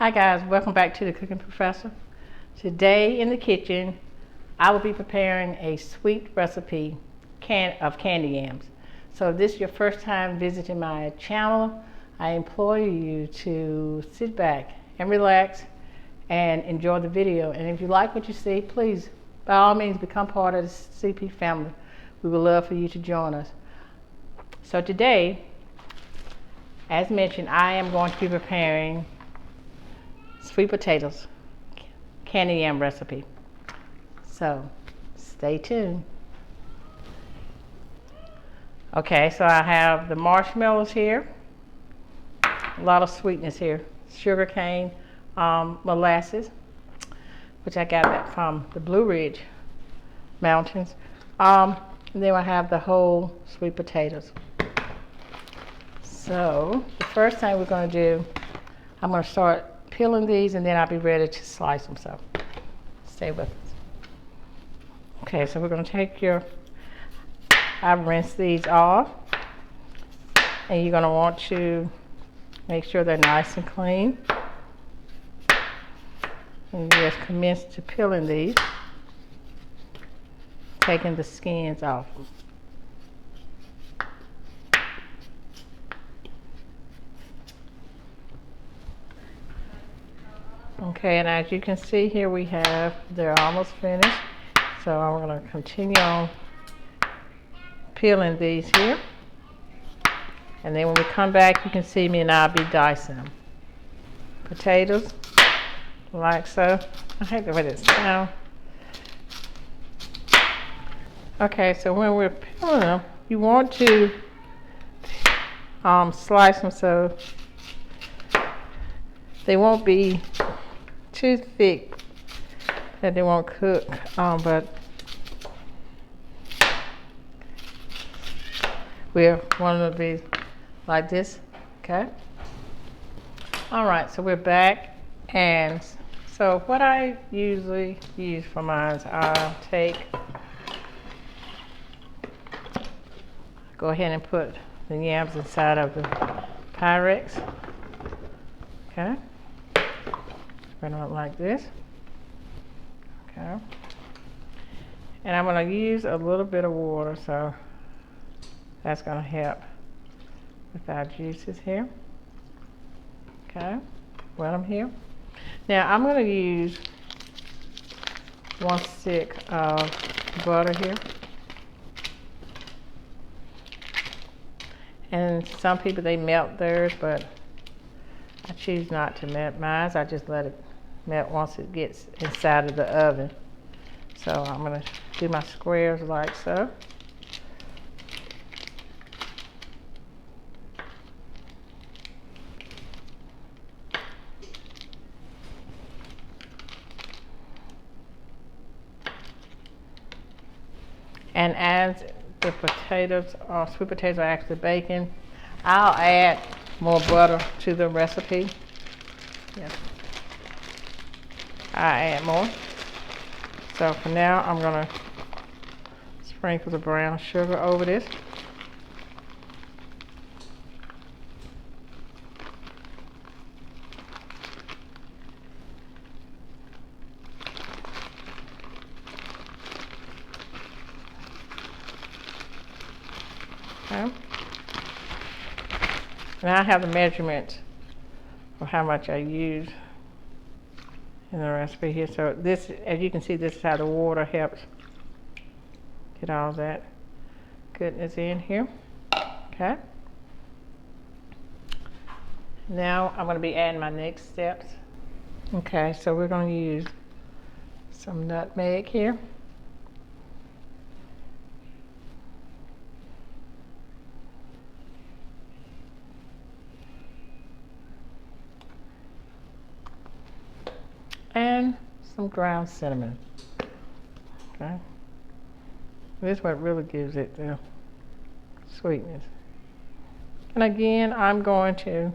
Hi guys, welcome back to the Cooking Professor. Today in the kitchen, I will be preparing a sweet recipe of candy yams. So if this is your first time visiting my channel, I implore you to sit back and relax and enjoy the video. And if you like what you see, please, by all means, become part of the CP family. We would love for you to join us. So today, as mentioned, I am going to be preparing sweet potatoes candy yam recipe. So stay tuned. Okay, so I have the marshmallows here. A lot of sweetness here. Sugar cane, molasses, which I got that from the Blue Ridge Mountains. And then I have the whole sweet potatoes. So the first thing we're going to do, I'm going to start peeling these and then I'll be ready to slice them, so stay with us. Okay, so we're going to take I've rinsed these off, and you're going to want to make sure they're nice and clean. And just commence to peeling these, taking the skins off. Okay, and as you can see here, they're almost finished. So I'm going to continue on peeling these here. And then when we come back, you can see me and I'll be dicing them. Potatoes, like so. I hate the way this sounds. Okay, so when we're peeling them, you want to slice them so they won't be too thick that they won't cook, but we want them to be like this. Okay. All right, so we're back, and so what I usually use for mine is I'll go ahead and put the yams inside of the Pyrex. Okay. Spread them out like this. Okay. And I'm going to use a little bit of water, so that's going to help with our juices here. Okay. Wet them here. Now I'm going to use 1 stick of butter here. And some people, they melt theirs, but I choose not to melt mine. I just let it melt once it gets inside of the oven. So I'm going to do my squares like so. And as the sweet potatoes are actually baking, I'll add more butter to the recipe. Yes. I add more. So for now, I'm going to sprinkle the brown sugar over this. Okay. Now I have the measurement of how much I use in the recipe here. So this, as you can see, this is how the water helps get all that goodness in here. Okay. Now I'm going to be adding my next steps. Okay, so we're going to use some nutmeg here. And some ground cinnamon. Okay. This is what really gives it the sweetness. And again, I'm going to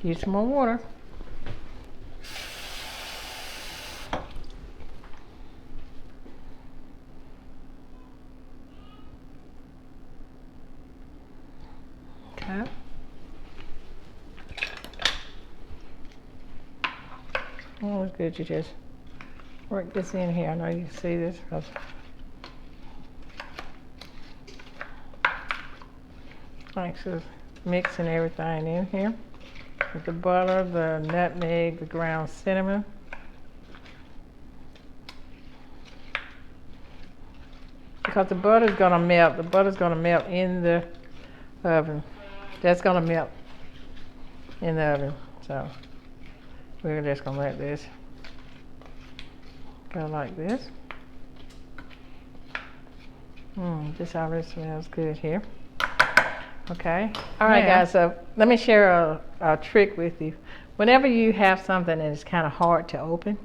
use some more water. Okay. Oh, it's good. You just work this in here. I know you can see this. Thanks for mixing everything in here with the butter, the nutmeg, the ground cinnamon. Because the butter's gonna melt. The butter's gonna melt in the oven. That's gonna melt in the oven. So we're just gonna let this go like this. This already smells good here. Okay. All right, guys. So let me share a trick with you. Whenever you have something that is kind of hard to open,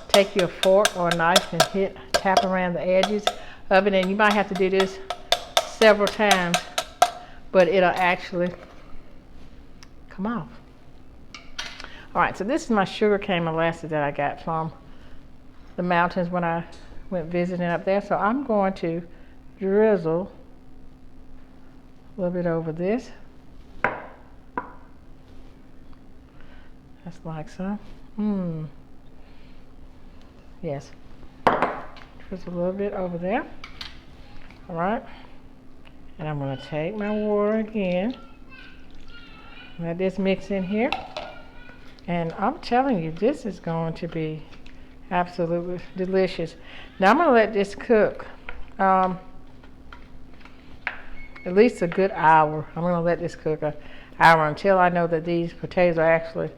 take your fork or a knife and tap around the edges of it, and you might have to do this several times, but it'll actually come off. All right, so this is my sugarcane molasses that I got from the mountains when I went visiting up there. So I'm going to drizzle a little bit over this. That's like so. Yes. Drizzle a little bit over there. All right. And I'm going to take my water again. Let this mix in here. And I'm telling you, this is going to be absolutely delicious. Now I'm going to let this cook at least a good hour. I'm going to let this cook an hour until I know that these potatoes are actually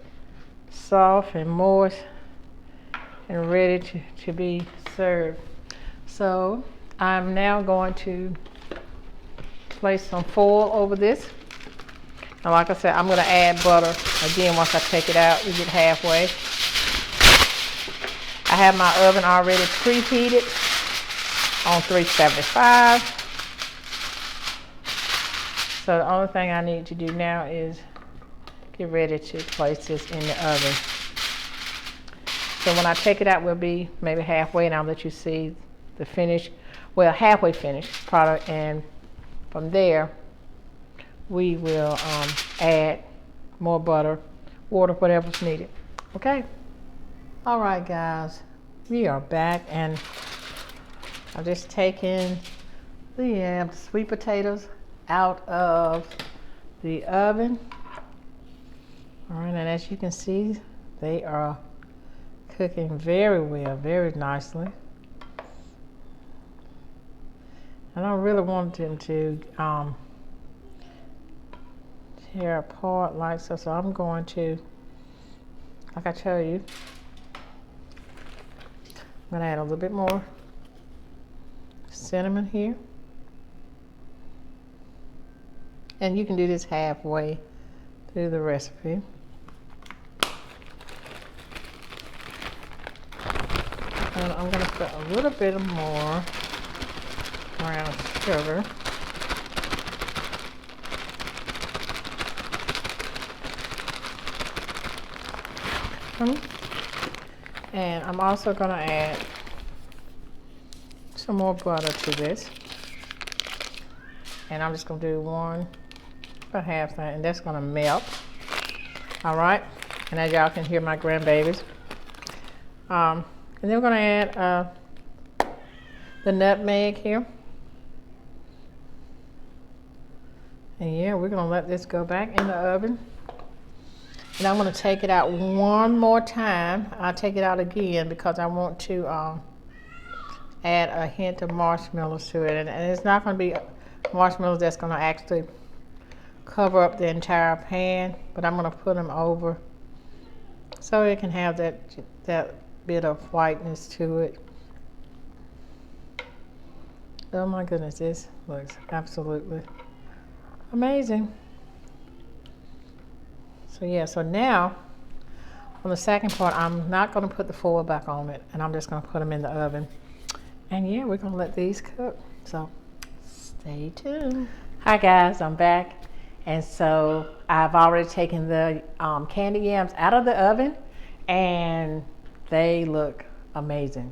soft and moist and ready to be served. So I'm now going to place some foil over this. And like I said, I'm going to add butter again once I take it out. We get halfway. I have my oven already preheated on 375. So the only thing I need to do now is get ready to place this in the oven. So when I take it out, we'll be maybe halfway, and I'll let you see the finished, well, halfway finished product. And from there, we will add more butter, water, whatever's needed. Okay? All right, guys, we are back, and I've just taken the sweet potatoes out of the oven. All right, and as you can see, they are cooking very well, very nicely. I don't really want them to tear apart like so, so I'm going to, like I tell you, I'm going to add a little bit more cinnamon here. And you can do this halfway through the recipe. And I'm going to put a little bit more brown sugar. And I'm also going to add some more butter to this. And I'm just going to do about half that, and that's going to melt. All right. And as y'all can hear my grandbabies. And then we're going to add the nutmeg here. And yeah, we're going to let this go back in the oven. And I'm going to take it out one more time. I'll take it out again because I want to add a hint of marshmallows to it. And it's not going to be marshmallows that's going to actually cover up the entire pan, but I'm going to put them over so it can have that bit of whiteness to it. Oh my goodness, this looks absolutely amazing. So yeah, so now on the second part, I'm not going to put the foil back on it, and I'm just going to put them in the oven. And yeah, we're going to let these cook. So stay tuned. Hi guys, I'm back. And so I've already taken the candied yams out of the oven, and they look amazing.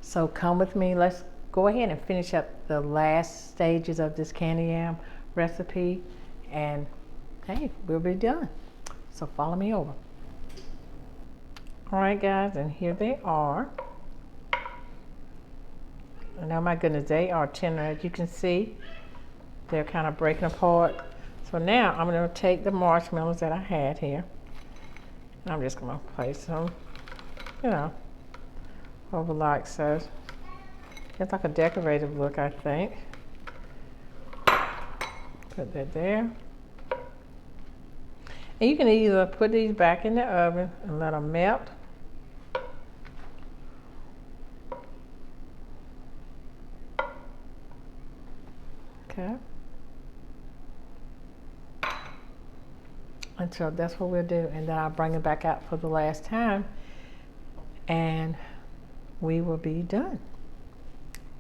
So come with me. Let's go ahead and finish up the last stages of this candied yam recipe, and hey, we'll be done. So follow me over. All right, guys, and here they are. And oh my goodness, they are tender. As you can see, they're kind of breaking apart. So now I'm going to take the marshmallows that I had here. And I'm just going to place them, you know, over like so. It's like a decorative look, I think. Put that there. And you can either put these back in the oven and let them melt. Okay. And so that's what we'll do. And then I'll bring it back out for the last time. And we will be done.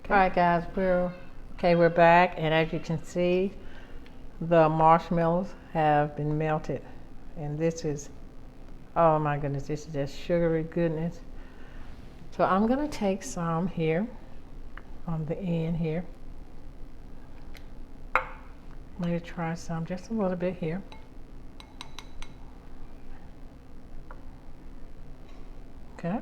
Okay. All right, guys, we're back. And as you can see, the marshmallows have been melted. And this is, oh my goodness, this is just sugary goodness. So I'm gonna take some here on the end here. I'm gonna try some, just a little bit here. Okay.